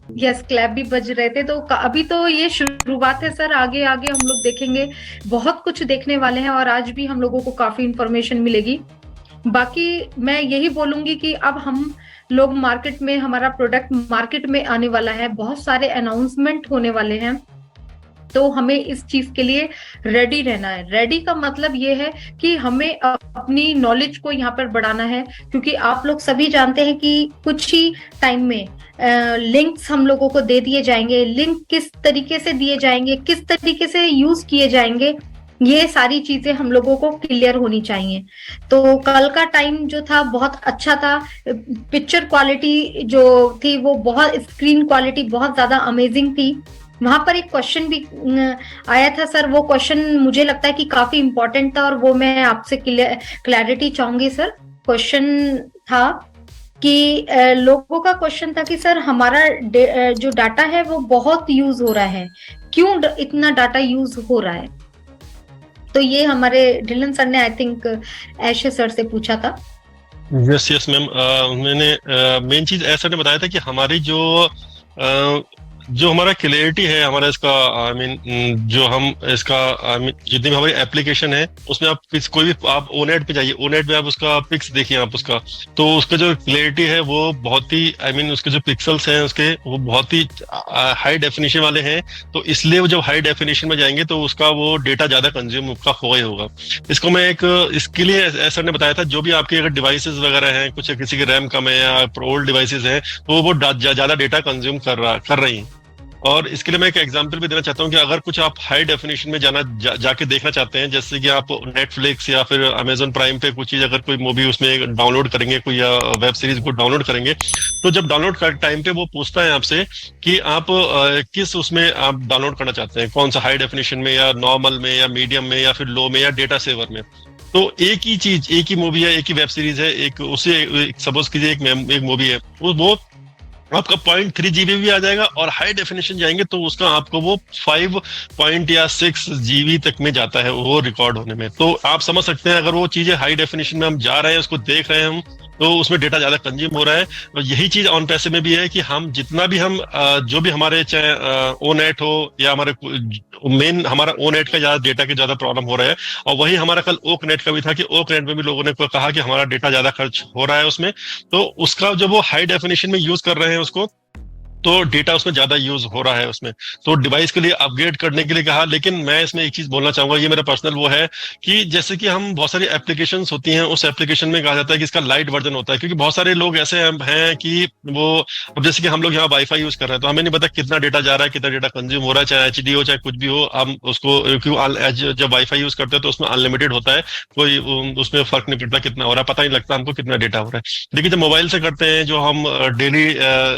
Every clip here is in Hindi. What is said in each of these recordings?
यस, क्लैप भी बज रहे थे। तो अभी तो ये शुरुआत है सर, आगे आगे हम लोग देखेंगे, बहुत कुछ देखने वाले हैं और आज भी हम लोगों को काफी इंफॉर्मेशन मिलेगी। बाकी मैं यही बोलूंगी कि अब हम लोग मार्केट में, हमारा प्रोडक्ट मार्केट में आने वाला है, बहुत सारे अनाउंसमेंट होने वाले हैं, तो हमें इस चीज के लिए रेडी रहना है। रेडी का मतलब ये है कि हमें अपनी नॉलेज को यहाँ पर बढ़ाना है, क्योंकि आप लोग सभी जानते हैं कि कुछ ही टाइम में लिंक्स हम लोगों को दे दिए जाएंगे। लिंक किस तरीके से दिए जाएंगे, किस तरीके से यूज किए जाएंगे, ये सारी चीजें हम लोगों को क्लियर होनी चाहिए। तो कल का टाइम जो था बहुत अच्छा था। पिक्चर क्वालिटी जो थी वो बहुत, स्क्रीन क्वालिटी बहुत ज्यादा अमेजिंग थी। वहां पर एक क्वेश्चन भी आया था सर, वो क्वेश्चन मुझे लगता है कि काफी इंपॉर्टेंट था और वो मैं आपसे क्लैरिटी चाहूंगी सर। क्वेश्चन था कि लोगों का क्वेश्चन था कि सर हमारा जो डाटा है वो बहुत यूज हो रहा है, क्यों इतना डाटा यूज हो रहा है। तो ये हमारे ढिल्लन सर ने आई थिंक ऐशे सर से पूछा था। यस यस मैम, मैंने मेन चीज ऐसा ने बताया था कि हमारी जो हमारा क्लियरिटी है हमारा इसका, आई मीन जो हम इसका, आई मीन जितनी भी हमारी एप्लीकेशन है उसमें आप कोई भी आप ओनेट पे जाइए, ओनेट पे आप उसका पिक्स देखिए आप उसका, तो उसका जो क्लियरिटी है वो बहुत ही, आई मीन उसके जो पिक्सल्स हैं उसके वो बहुत ही हाई डेफिनेशन वाले हैं। तो इसलिए वो जब हाई डेफिनेशन में जाएंगे तो उसका वो डेटा ज्यादा कंज्यूम उसका होगा ही होगा। इसको मैं एक, इसके लिए सर ने बताया था जो भी आपके अगर डिवाइसेस वगैरह हैं, कुछ किसी की रैम कम है या ओल्ड डिवाइसेस हैं, तो वो ज्यादा डेटा कंज्यूम कर रही हैं। और इसके लिए मैं एक एग्जांपल भी देना चाहता हूँ कि अगर कुछ आप हाई डेफिनेशन में जाके देखना चाहते हैं, जैसे कि आप नेटफ्लिक्स या फिर अमेजोन प्राइम पे कुछ चीज, अगर कोई मूवी उसमें डाउनलोड करेंगे, कोई वेब सीरीज को डाउनलोड करेंगे, तो जब डाउनलोड कर टाइम पे वो पूछता है आपसे कि आप किस उसमें आप डाउनलोड करना चाहते हैं, कौन सा हाई डेफिनेशन में या नॉर्मल में या मीडियम में या फिर लो में या डेटा सेवर में। तो एक ही चीज, एक ही मूवी है, एक ही वेब सीरीज है, एक उसे सपोज कीजिए एक मूवी है, वो आपका 0.3 GB भी आ जाएगा, और हाई डेफिनेशन जाएंगे तो उसका आपको वो 5 या 6 GB तक में जाता है वो रिकॉर्ड होने में। तो आप समझ सकते हैं अगर वो चीजें हाई डेफिनेशन में हम जा रहे हैं, उसको देख रहे हैं हम, तो उसमें डेटा ज्यादा कंज्यूम हो रहा है। और यही चीज ऑन पैसे में भी है कि हम जितना भी हम जो भी हमारे चाहे ओ नेट हो या हमारे मेन हमारा ओ नेट का ज्यादा डेटा के ज्यादा प्रॉब्लम हो रहा है। और वही हमारा कल ओक नेट का भी था कि ओक नेट में भी लोगों ने कहा कि हमारा डेटा ज्यादा खर्च हो रहा है उसमें। तो उसका जब वो हाई डेफिनेशन में यूज कर रहे हैं उसको, तो डेटा उसमें ज्यादा यूज हो रहा है उसमें, तो डिवाइस के लिए अपग्रेड करने के लिए कहा। लेकिन मैं इसमें एक चीज बोलना चाहूंगा, ये मेरा पर्सनल वो है कि जैसे कि हम बहुत सारी एप्लीकेशंस होती हैं, उस एप्लीकेशन में कहा जाता है कि इसका लाइट वर्जन होता है, क्योंकि बहुत सारे लोग ऐसे हैं कि वो, अब जैसे कि हम लोग यहाँ वाईफाई यूज कर रहे हैं तो हमें नहीं पता कितना डेटा जा रहा है, कितना डेटा कंज्यूम हो रहा है, चाहे एचडी हो चाहे कुछ भी हो, हम उसको क्यों जब वाईफाई यूज करते हैं तो उसमें अनलिमिटेड होता है, कोई उसमें फर्क नहीं पड़ता कितना हो रहा है, पता नहीं लगता हमको कितना डेटा हो रहा है। लेकिन जब मोबाइल से करते हैं, जो हम डेली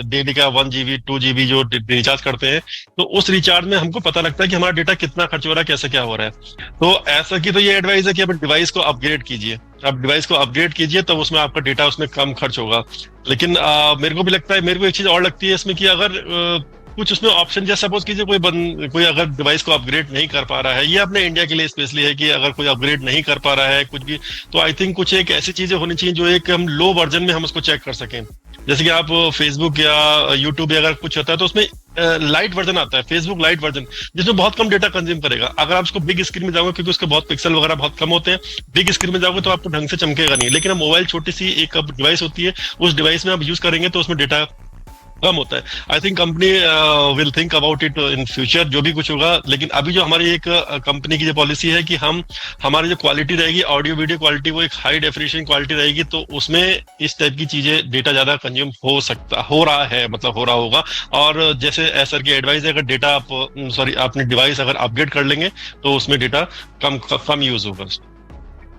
डेली का 1 GB 2 GB जो रिचार्ज करते हैं, तो उस रिचार्ज में हमको पता लगता है कि हमारा डेटा कितना खर्च हो रहा है, कैसे क्या हो रहा है। तो ऐसा की तो ये एडवाइस है कि आप डिवाइस को अपग्रेड कीजिए, आप डिवाइस को अपग्रेड कीजिए, तब उसमें आपका डेटा उसमें कम खर्च होगा। लेकिन मेरे को भी लगता है, मेरे को एक चीज और लगती है इसमें कि अगर कुछ उसमें ऑप्शन, जैसे सपोज कीजिए कोई अगर डिवाइस को अपग्रेड नहीं कर पा रहा है, ये अपने इंडिया के लिए स्पेशली है कि अगर कोई अपग्रेड नहीं कर पा रहा है कुछ भी, तो आई थिंक कुछ एक ऐसी चीजें होनी चाहिए जो एक हम लो वर्जन में हम उसको चेक कर सकें। जैसे कि आप फेसबुक या यूट्यूब या अगर कुछ होता है तो उसमें लाइट वर्जन आता है, फेसबुक लाइट वर्जन, जिसमें बहुत कम डेटा कंज्यूम करेगा। अगर आप उसको बिग स्क्रीन में जाओगे, क्योंकि उसके बहुत पिक्सल वगैरह बहुत कम होते हैं, बिग स्क्रीन में जाओगे तो आपको ढंग से चमकेगा नहीं। लेकिन अब मोबाइल छोटी सी एक डिवाइस होती है, उस डिवाइस में आप यूज करेंगे तो उसमें डेटा कम होता है। I think company will think about it in future, जो भी कुछ होगा। लेकिन अभी जो हमारी एक कंपनी की जो पॉलिसी है कि हम, हमारी जो क्वालिटी रहेगी ऑडियो वीडियो क्वालिटी, वो एक हाई डेफिनेशन क्वालिटी रहेगी, तो उसमें इस टाइप की चीजें डेटा ज्यादा कंज्यूम हो रहा है, मतलब हो रहा होगा। और जैसे सर की एडवाइस है, अगर डेटा आप सॉरी अपनी डिवाइस अगर अपग्रेड कर लेंगे तो उसमें डेटा कम यूज होगा।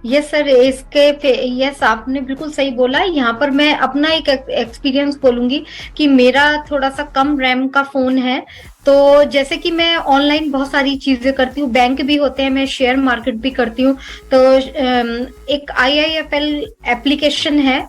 यस सर, यस आपने बिल्कुल सही बोला। यहाँ पर मैं अपना एक एक्सपीरियंस बोलूंगी कि मेरा थोड़ा सा कम रैम का फोन है। तो जैसे कि मैं ऑनलाइन बहुत सारी चीजें करती हूँ, बैंक भी होते हैं, मैं शेयर मार्केट भी करती हूँ। तो एक IIFL एप्लीकेशन है,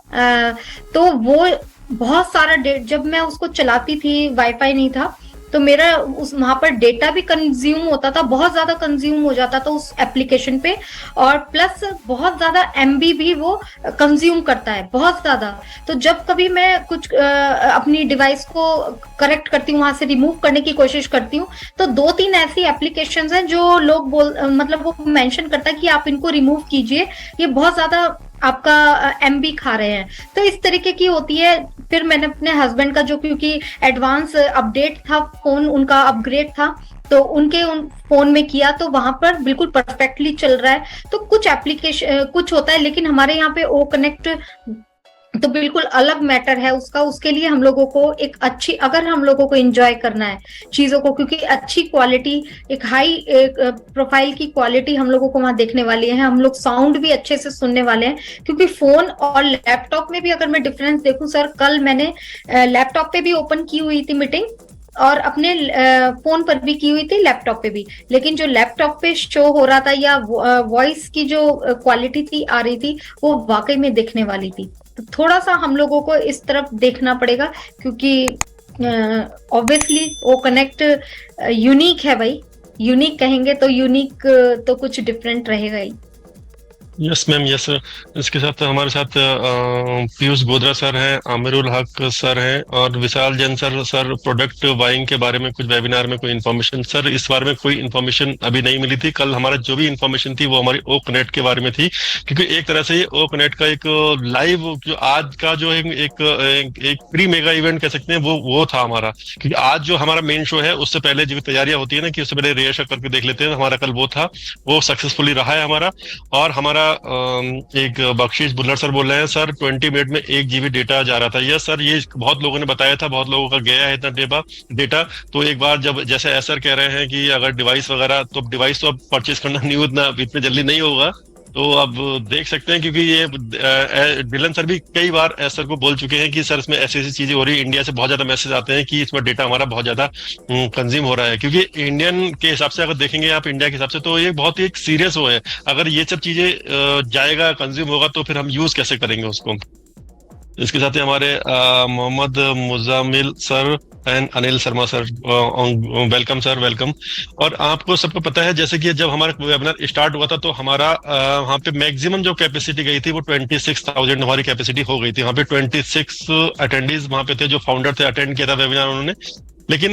तो वो बहुत सारा जब मैं उसको चलाती थी, वाईफाई नहीं था, तो मेरा उस वहां पर डेटा भी कंज्यूम होता था, बहुत ज्यादा कंज्यूम हो जाता था उस एप्लीकेशन पे, और प्लस बहुत ज्यादा एमबी भी वो कंज्यूम करता है, बहुत ज्यादा। तो जब कभी मैं कुछ अपनी डिवाइस को करेक्ट करती हूँ, वहां से रिमूव करने की कोशिश करती हूँ, तो 2-3 ऐसी एप्लीकेशंस हैं जो लोग मतलब वो मेंशन करता है कि आप इनको रिमूव कीजिए, ये बहुत ज्यादा आपका एमबी खा रहे हैं। तो इस तरीके की होती है। फिर मैंने अपने हस्बैंड का, जो क्योंकि एडवांस अपडेट था, फोन उनका अपग्रेड था, तो उनके उन फोन में किया, तो वहां पर बिल्कुल परफेक्टली चल रहा है। तो कुछ एप्लीकेशन कुछ होता है, लेकिन हमारे यहाँ पे ओ कनेक्ट तो बिल्कुल अलग मैटर है उसका। उसके लिए हम लोगों को एक अच्छी, अगर हम लोगों को एंजॉय करना है चीजों को, क्योंकि अच्छी क्वालिटी, एक हाई प्रोफाइल की क्वालिटी हम लोगों को वहां देखने वाली है, हम लोग साउंड भी अच्छे से सुनने वाले हैं। क्योंकि फोन और लैपटॉप में भी अगर मैं डिफरेंस देखूं सर, कल मैंने लैपटॉप पे भी ओपन की हुई थी मीटिंग, और अपने फोन पर भी की हुई थी, लैपटॉप पे भी, लेकिन जो लैपटॉप पे शो हो रहा था या वॉइस की जो क्वालिटी थी आ रही थी, वो वाकई में देखने वाली थी। तो थोड़ा सा हम लोगों को इस तरफ देखना पड़ेगा, क्योंकि ऑब्वियसली वो कनेक्ट यूनिक है भाई, यूनिक कहेंगे तो यूनिक तो कुछ डिफरेंट रहेगा ही। Yes ma'am, yes. इसके साथ हमारे साथ पीयूष गोदरा सर हैं, आमिरुल हक सर हैं, और विशाल जैन सर प्रोडक्ट बाइंग के बारे में कुछ वेबिनार में कोई इन्फॉर्मेशन, सर इस बारे में कोई इन्फॉर्मेशन अभी नहीं मिली थी। कल हमारा जो भी इन्फॉर्मेशन थी वो हमारी ओ कनेक्ट के बारे में थी, क्योंकि एक तरह से ये ओ कनेक्ट का एक लाइव जो आज का जो एक प्री मेगा इवेंट कह सकते हैं, वो था हमारा। क्योंकि आज जो हमारा मेन शो है, उससे पहले जो तैयारियां होती है ना, कि उससे पहले रिहर्सल करके देख लेते हैं, हमारा कल वो था, वो सक्सेसफुली रहा है हमारा। और हमारा एक बख्शीश बुल्लर सर बोल रहे हैं, सर 20 मिनट में 1 GB डेटा जा रहा था। यस सर, ये बहुत लोगों ने बताया था, बहुत लोगों का गया है इतना डेटा। तो एक बार जब जैसे एसर कह रहे हैं कि अगर डिवाइस वगैरह, तो डिवाइस तो अब परचेज करना नहीं, उतना इतने जल्दी नहीं होगा, तो अब देख सकते हैं। क्योंकि ये डिलन सर भी कई बार एसर को बोल चुके हैं कि सर इसमें ऐसी ऐसी चीजें हो रही है, इंडिया से बहुत ज्यादा मैसेज आते हैं कि इसमें डेटा हमारा बहुत ज्यादा कंज्यूम हो रहा है। क्योंकि इंडियन के हिसाब से अगर देखेंगे आप, इंडिया के हिसाब से, तो ये बहुत ही एक सीरियस वो है। अगर ये सब चीजें जाएगा, कंज्यूम होगा, तो फिर हम यूज कैसे करेंगे उसको। इसके साथ ही हमारे Mohammad Muzammil sir and Anil Sharma sir, welcome sir, welcome. और आपको सबको पता है, जैसे कि जब हमारा वेबिनार स्टार्ट हुआ था, तो हमारा वहाँ पे मैक्सिमम जो कैपेसिटी गई थी वो 26,000 हमारी कैपेसिटी हो गई थी। वहाँ पे 26 अटेंडीज वहाँ पे थे, जो फाउंडर थे, अटेंड किया था वेबिनार उन्होंने। लेकिन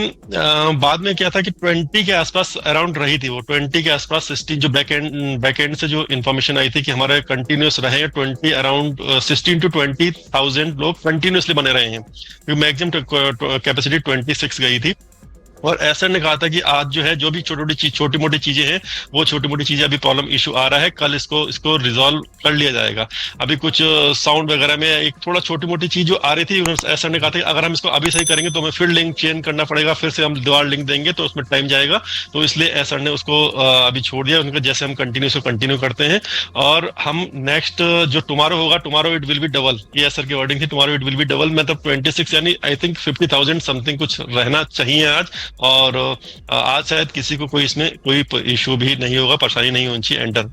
बाद में क्या था कि 20 के आसपास अराउंड रही थी वो, 20 के आसपास 16 जो बैक एंड से जो इन्फॉर्मेशन आई थी कि हमारे कंटिन्यूस रहे 20 अराउंड 16 to 20,000 लोग कंटिन्यूसली बने रहे हैं, क्योंकि मैक्सिमम कैपेसिटी 26 गई थी। और एसर ने कहा था कि आज जो है, जो भी छोटी मोटी चीजें हैं, वो छोटी मोटी चीजें अभी प्रॉब्लम इशू आ रहा है, कल इसको रिजॉल्व कर लिया जाएगा। अभी कुछ साउंड वगैरह में एक थोड़ा छोटी मोटी चीज जो आ रही थी, एसर ने कहा था कि अगर हम इसको अभी सही करेंगे तो हमें फिर लिंक चेंज करना पड़ेगा, फिर से हम दोबारा लिंक देंगे तो उसमें टाइम जाएगा। तो इसलिए एसर ने उसको अभी छोड़ दिया उनको, जैसे हम कंटिन्यू करते हैं। और हम नेक्स्ट जो टुमारो होगा, tomorrow it will be double, ये एसर की वर्डिंग थी, tomorrow it will be double. मतलब 26 यानी आई थिंक 50,000 समथिंग कुछ रहना चाहिए आज। और आज शायद किसी को कोई इसमें कोई इशू भी नहीं होगा, परेशानी नहीं होनी चाहिए एंटर।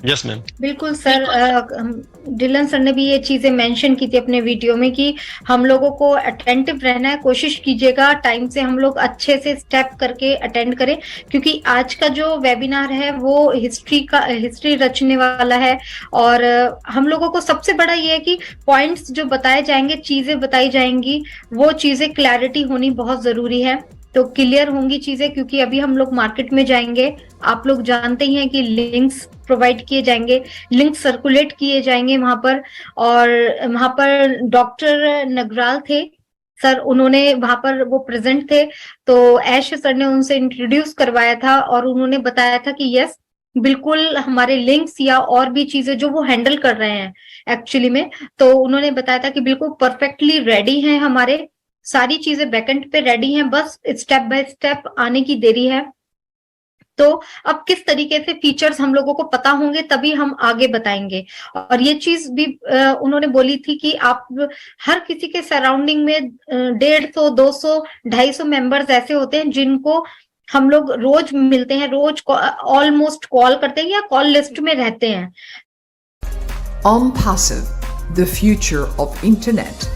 यस मैम, बिल्कुल सर। डिलन सर ने भी ये चीजें मेंशन की थी अपने वीडियो में कि हम लोगों को अटेंटिव रहना है, कोशिश कीजिएगा टाइम से हम लोग अच्छे से स्टेप करके अटेंड करें, क्योंकि आज का जो वेबिनार है वो हिस्ट्री रचने वाला है। और हम लोगों को सबसे बड़ा ये है कि पॉइंट्स जो बताए जाएंगे, चीजें बताई जाएंगी, वो चीजें क्लैरिटी होनी बहुत जरूरी है, तो क्लियर होंगी चीजें। क्योंकि अभी हम लोग मार्केट में जाएंगे, आप लोग जानते ही हैं कि लिंक्स प्रोवाइड किए जाएंगे, लिंक सर्कुलेट किए जाएंगे वहां पर। और वहां पर डॉक्टर नगराल थे सर, उन्होंने वहां पर वो प्रेजेंट थे, तो ऐश सर ने उनसे इंट्रोड्यूस करवाया था, और उन्होंने बताया था कि यस बिल्कुल हमारे लिंक्स या और भी चीजें जो वो हैंडल कर रहे हैं एक्चुअली में, तो उन्होंने बताया था कि बिल्कुल परफेक्टली रेडी हैं, हमारे सारी चीजें बैकएंड पे रेडी हैं, बस स्टेप बाय स्टेप आने की देरी है। तो अब किस तरीके से फीचर्स हम लोगों को पता होंगे तभी हम आगे बताएंगे। और ये चीज भी उन्होंने बोली थी कि आप हर किसी के सराउंडिंग में 150, 200, 250 मेंबर्स ऐसे होते हैं जिनको हम लोग रोज मिलते हैं, रोज ऑलमोस्ट कॉल करते हैं या कॉल लिस्ट में रहते हैं। OnPassive, the future of internet.